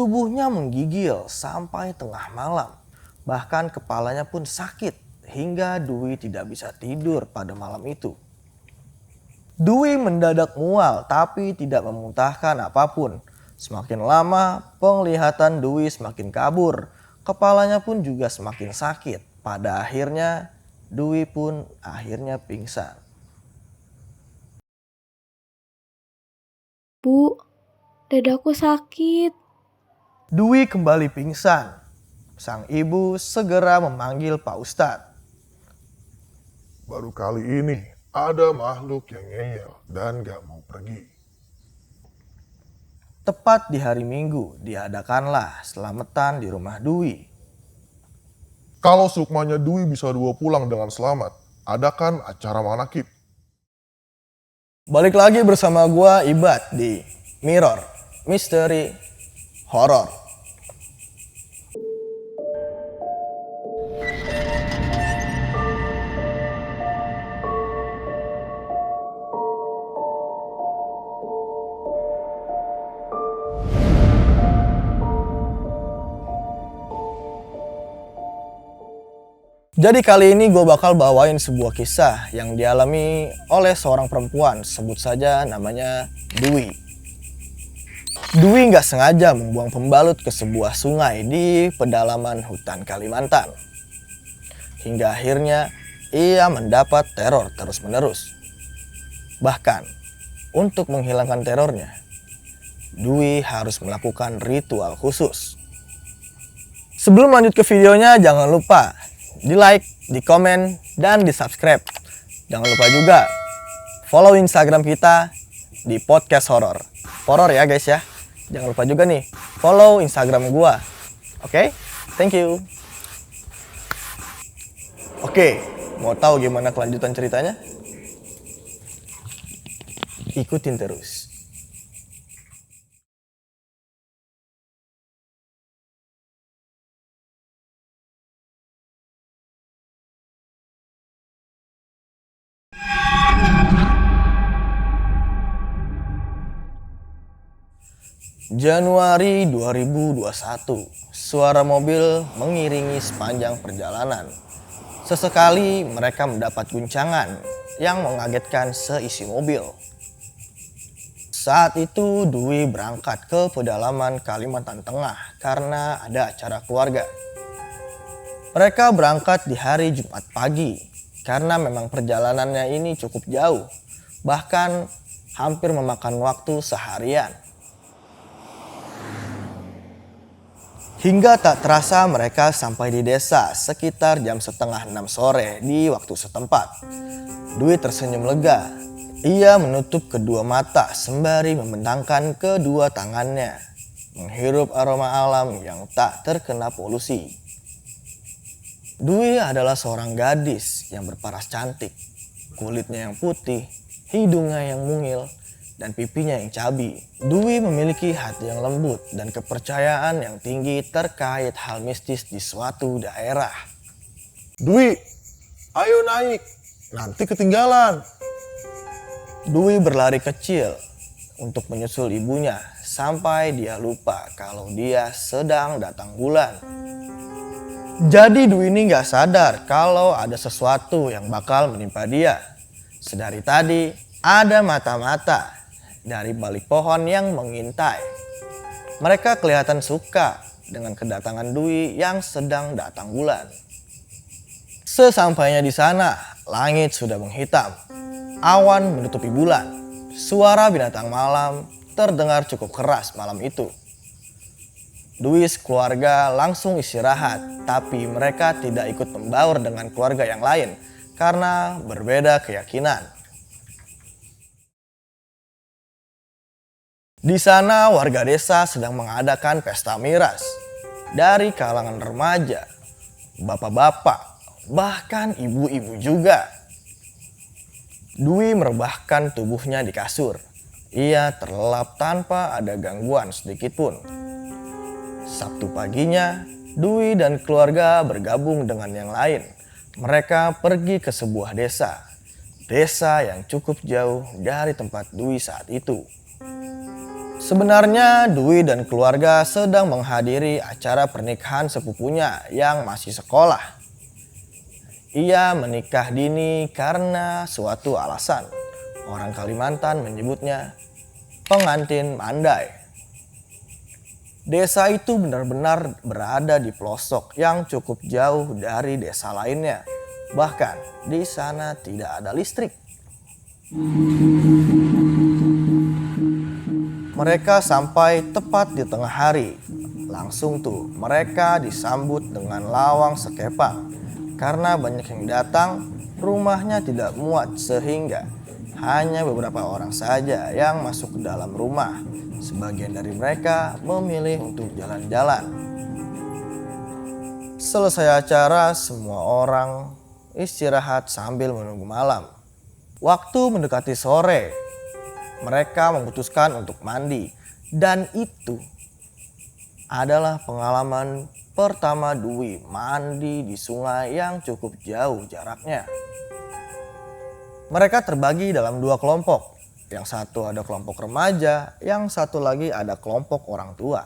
Tubuhnya menggigil sampai tengah malam. Bahkan kepalanya pun sakit hingga Dwi tidak bisa tidur pada malam itu. Dwi mendadak mual tapi tidak memuntahkan apapun. Semakin lama penglihatan Dwi semakin kabur. Kepalanya pun juga semakin sakit. Pada akhirnya Dwi pun pingsan. Bu, dadaku sakit. Dwi kembali pingsan. Sang ibu segera memanggil Pak Ustadz. Baru kali ini ada makhluk yang ngeyel dan gak mau pergi. Tepat di hari Minggu diadakanlah selamatan di rumah Dwi. Kalau sukmanya Dwi bisa dibawa pulang dengan selamat, adakan acara manakib. Balik lagi bersama gua Ibad di Mirror Misteri Horor. Jadi kali ini gue bakal bawain sebuah kisah yang dialami oleh seorang perempuan, sebut saja namanya Dwi. Dwi nggak sengaja membuang pembalut ke sebuah sungai di pedalaman hutan Kalimantan. Hingga akhirnya ia mendapat teror terus-menerus. Bahkan untuk menghilangkan terornya, Dwi harus melakukan ritual khusus. Sebelum lanjut ke videonya, jangan lupa di like, di komen, dan di subscribe. Jangan lupa juga follow Instagram kita di podcast horor. Horor ya guys ya. Jangan lupa juga nih follow Instagram gua. Oke? Thank you. Oke, mau tahu gimana kelanjutan ceritanya? Ikutin terus. Januari 2021, suara mobil mengiringi sepanjang perjalanan. Sesekali mereka mendapat guncangan yang mengagetkan seisi mobil. Saat itu Dwi berangkat ke pedalaman Kalimantan Tengah karena ada acara keluarga. Mereka berangkat di hari Jumat pagi karena memang perjalanannya ini cukup jauh, bahkan hampir memakan waktu seharian. Hingga tak terasa mereka sampai di desa sekitar jam 5:30 sore di waktu setempat. Dwi tersenyum lega. Ia menutup kedua mata sembari membentangkan kedua tangannya, menghirup aroma alam yang tak terkena polusi. Dwi adalah seorang gadis yang berparas cantik, kulitnya yang putih, hidungnya yang mungil, dan pipinya yang cabi. Dwi memiliki hati yang lembut dan kepercayaan yang tinggi terkait hal mistis di suatu daerah. Dwi, ayo naik, nanti ketinggalan. Dwi berlari kecil untuk menyusul ibunya sampai dia lupa kalau dia sedang datang bulan. Jadi Dwi ini gak sadar kalau ada sesuatu yang bakal menimpa dia. Sedari tadi ada mata-mata dari balik pohon yang mengintai. Mereka kelihatan suka dengan kedatangan Dwi yang sedang datang bulan. Sesampainya di sana, langit sudah menghitam. Awan menutupi bulan. Suara binatang malam terdengar cukup keras malam itu. Dwi sekeluarga langsung istirahat, tapi mereka tidak ikut membaur dengan keluarga yang lain karena berbeda keyakinan. Di sana warga desa sedang mengadakan pesta miras. Dari kalangan remaja, bapak-bapak, bahkan ibu-ibu juga. Dwi merebahkan tubuhnya di kasur. Ia terlelap tanpa ada gangguan sedikitpun. Sabtu paginya, Dwi dan keluarga bergabung dengan yang lain. Mereka pergi ke sebuah desa. Desa yang cukup jauh dari tempat Dwi saat itu. Sebenarnya Dwi dan keluarga sedang menghadiri acara pernikahan sepupunya yang masih sekolah. Ia menikah dini karena suatu alasan. Orang Kalimantan menyebutnya pengantin mandai. Desa itu benar-benar berada di pelosok yang cukup jauh dari desa lainnya. Bahkan di sana tidak ada listrik. Mereka sampai tepat di tengah hari. Langsung tuh mereka disambut dengan lawang sekepang. Karena banyak yang datang, rumahnya tidak muat sehingga hanya beberapa orang saja yang masuk ke dalam rumah. Sebagian dari mereka memilih untuk jalan-jalan. Selesai acara, semua orang istirahat sambil menunggu malam. Waktu mendekati sore, mereka memutuskan untuk mandi. Dan itu adalah pengalaman pertama Dwi mandi di sungai yang cukup jauh jaraknya. Mereka terbagi dalam 2 kelompok. Yang satu ada kelompok remaja, yang satu lagi ada kelompok orang tua.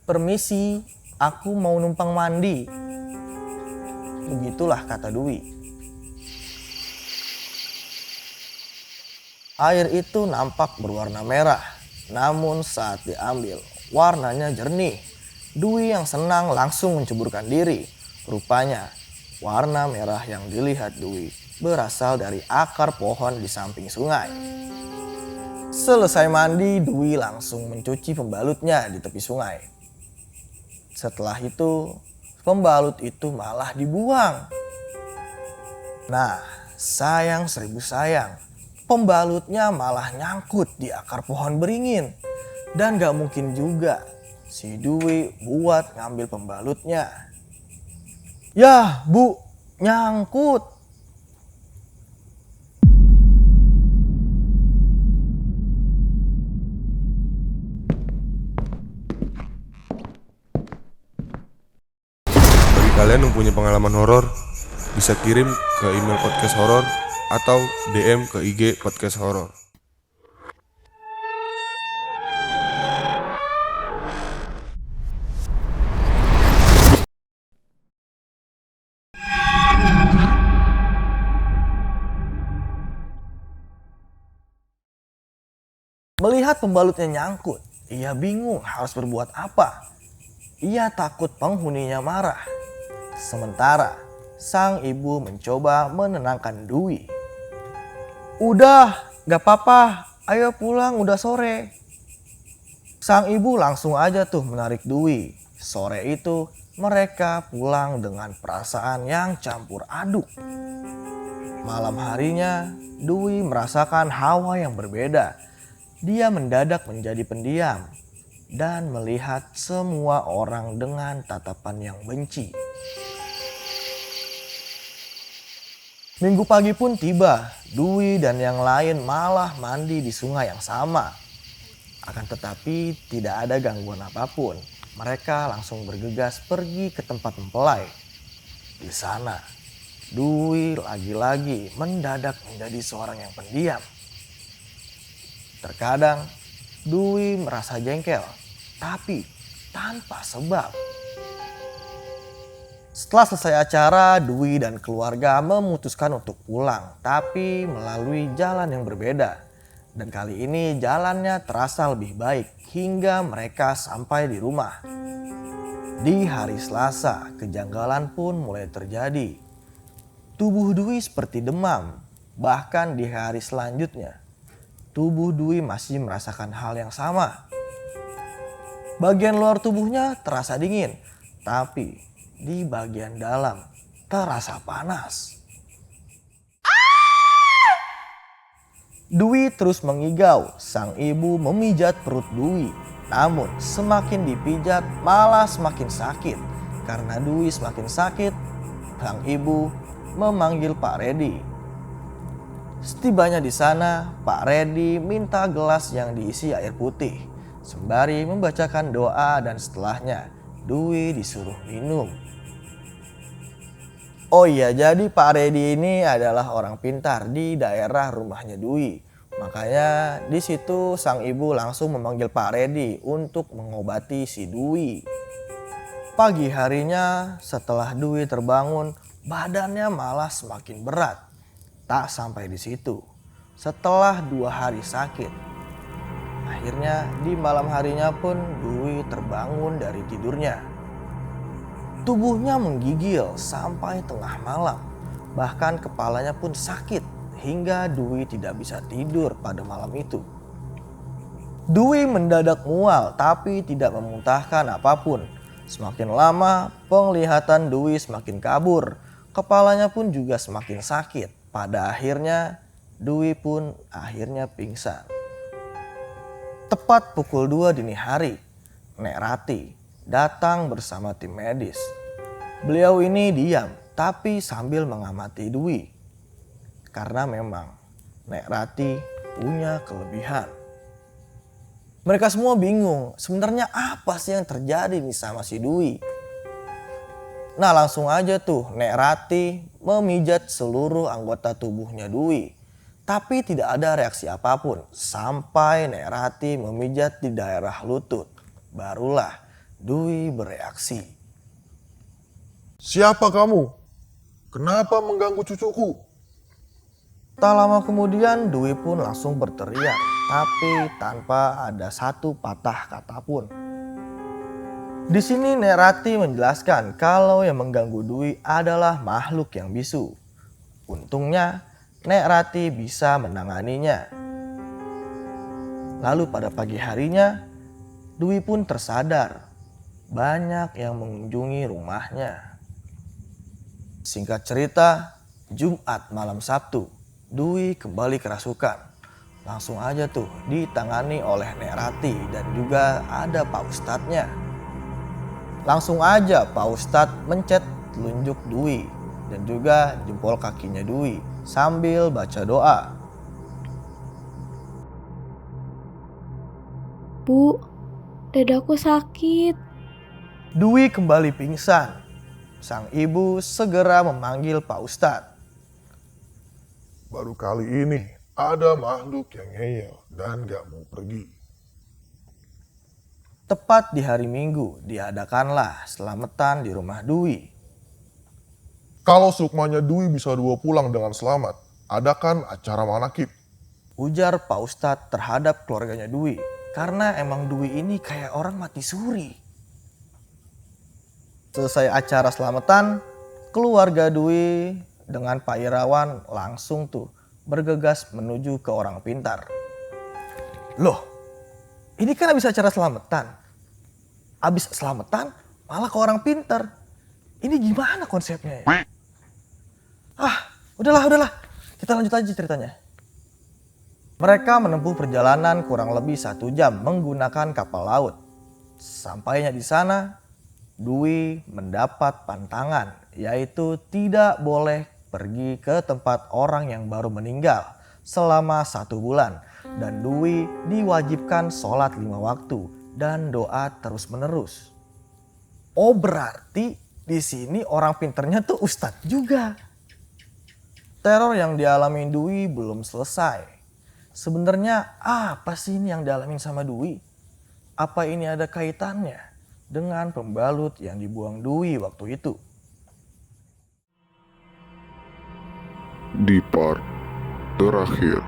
"Permisi, aku mau numpang mandi." Begitulah kata Dwi. Air itu nampak berwarna merah, namun saat diambil, warnanya jernih. Dwi yang senang langsung menceburkan diri. Rupanya, warna merah yang dilihat Dwi berasal dari akar pohon di samping sungai. Selesai mandi, Dwi langsung mencuci pembalutnya di tepi sungai. Setelah itu, pembalut itu malah dibuang. Nah, sayang 1000 sayang. Pembalutnya malah nyangkut di akar pohon beringin. Dan gak mungkin juga si Dwi buat ngambil pembalutnya. "Yah bu, nyangkut." Bagi kalian yang punya pengalaman horor, bisa kirim ke email podcast horor atau DM ke IG podcast horor. Melihat pembalutnya nyangkut, ia bingung harus berbuat apa. Ia takut penghuninya marah. Sementara sang ibu mencoba menenangkan Dwi. "Udah, gak apa-apa, ayo pulang, udah sore." Sang ibu langsung aja tuh menarik Dwi. Sore itu mereka pulang dengan perasaan yang campur aduk. Malam harinya Dwi merasakan hawa yang berbeda. Dia mendadak menjadi pendiam dan melihat semua orang dengan tatapan yang benci. Minggu pagi pun tiba. Dwi dan yang lain malah mandi di sungai yang sama. Akan tetapi tidak ada gangguan apapun. Mereka langsung bergegas pergi ke tempat mempelai. Di sana, Dwi lagi-lagi mendadak menjadi seorang yang pendiam. Terkadang Dwi merasa jengkel, tapi tanpa sebab. Setelah selesai acara, Dwi dan keluarga memutuskan untuk pulang, tapi melalui jalan yang berbeda. Dan kali ini jalannya terasa lebih baik hingga mereka sampai di rumah. Di hari Selasa, kejanggalan pun mulai terjadi. Tubuh Dwi seperti demam, bahkan di hari selanjutnya tubuh Dwi masih merasakan hal yang sama. Bagian luar tubuhnya terasa dingin, tapi di bagian dalam terasa panas. Dwi terus mengigau. Sang ibu memijat perut Dwi. Namun semakin dipijat malah semakin sakit. Karena Dwi semakin sakit, sang ibu memanggil Pak Redi. Setibanya di sana, Pak Redi minta gelas yang diisi air putih. Sembari membacakan doa dan setelahnya Dwi disuruh minum. Oh iya, jadi Pak Redi ini adalah orang pintar di daerah rumahnya Dwi. Makanya di situ sang ibu langsung memanggil Pak Redi untuk mengobati si Dwi. Pagi harinya setelah Dwi terbangun, badannya malah semakin berat. Tak sampai di situ. Setelah 2 hari sakit, akhirnya di malam harinya pun Dwi terbangun dari tidurnya. Tubuhnya menggigil sampai tengah malam. Bahkan kepalanya pun sakit hingga Dwi tidak bisa tidur pada malam itu. Dwi mendadak mual tapi tidak memuntahkan apapun. Semakin lama penglihatan Dwi semakin kabur. Kepalanya pun juga semakin sakit. Pada akhirnya Dwi pun akhirnya pingsan. Tepat pukul 2 dini hari, Nek Rati datang bersama tim medis. Beliau ini diam tapi sambil mengamati Dwi. Karena memang Nek Rati punya kelebihan. Mereka semua bingung sebenarnya apa sih yang terjadi nih sama si Dwi. Nah langsung aja tuh Nek Rati memijat seluruh anggota tubuhnya Dwi. Tapi tidak ada reaksi apapun sampai Nek Rati memijat di daerah lutut. Barulah Dwi bereaksi. Siapa kamu? Kenapa mengganggu cucuku? Tak lama kemudian Dwi pun langsung berteriak. Tapi tanpa ada satu patah kata pun. Di sini Nek Rati menjelaskan kalau yang mengganggu Dwi adalah makhluk yang bisu. Untungnya Nek Rati bisa menanganinya. Lalu pada pagi harinya Dwi pun tersadar. Banyak yang mengunjungi rumahnya. Singkat cerita, Jumat malam Sabtu, Dwi kembali kerasukan. Langsung aja tuh ditangani oleh Nek Rati dan juga ada Pak Ustadznya. Langsung aja Pak Ustadz mencet telunjuk Dwi dan juga jempol kakinya Dwi sambil baca doa. Bu, dadaku sakit. Dwi kembali pingsan. Sang ibu segera memanggil Pak Ustadz. Baru kali ini ada makhluk yang ngeyel dan gak mau pergi. Tepat di hari Minggu diadakanlah selamatan di rumah Dwi. Kalau sukmanya Dwi bisa 2 pulang dengan selamat, adakan acara manakib. Ujar Pak Ustadz terhadap keluarganya Dwi. Karena emang Dwi ini kayak orang mati suri. Selesai acara selamatan, keluarga Dwi dengan Pak Irawan langsung tuh bergegas menuju ke orang pintar. Loh, ini kan habis acara selamatan. Habis selamatan malah ke orang pintar. Ini gimana konsepnya ya? Udahlah. Kita lanjut aja ceritanya. Mereka menempuh perjalanan kurang lebih 1 jam menggunakan kapal laut. Sampainya di sana, Dwi mendapat pantangan, yaitu tidak boleh pergi ke tempat orang yang baru meninggal selama 1 bulan. Dan Dwi diwajibkan sholat 5 waktu dan doa terus menerus. Oh berarti di sini orang pinternya tuh ustadz juga. Teror yang dialami Dwi belum selesai. Sebenarnya apa sih ini yang dialamin sama Dwi? Apa ini ada kaitannya dengan pembalut yang dibuang Dwi waktu itu? Di part terakhir.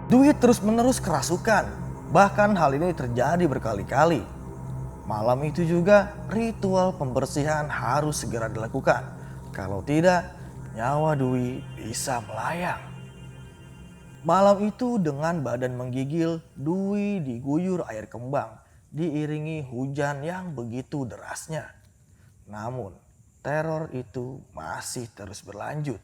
Dwi terus-menerus kerasukan. Bahkan hal ini terjadi berkali-kali. Malam itu juga ritual pembersihan harus segera dilakukan. Kalau tidak, nyawa Dwi bisa melayang. Malam itu dengan badan menggigil, Dwi diguyur air kembang, diiringi hujan yang begitu derasnya. Namun, teror itu masih terus berlanjut.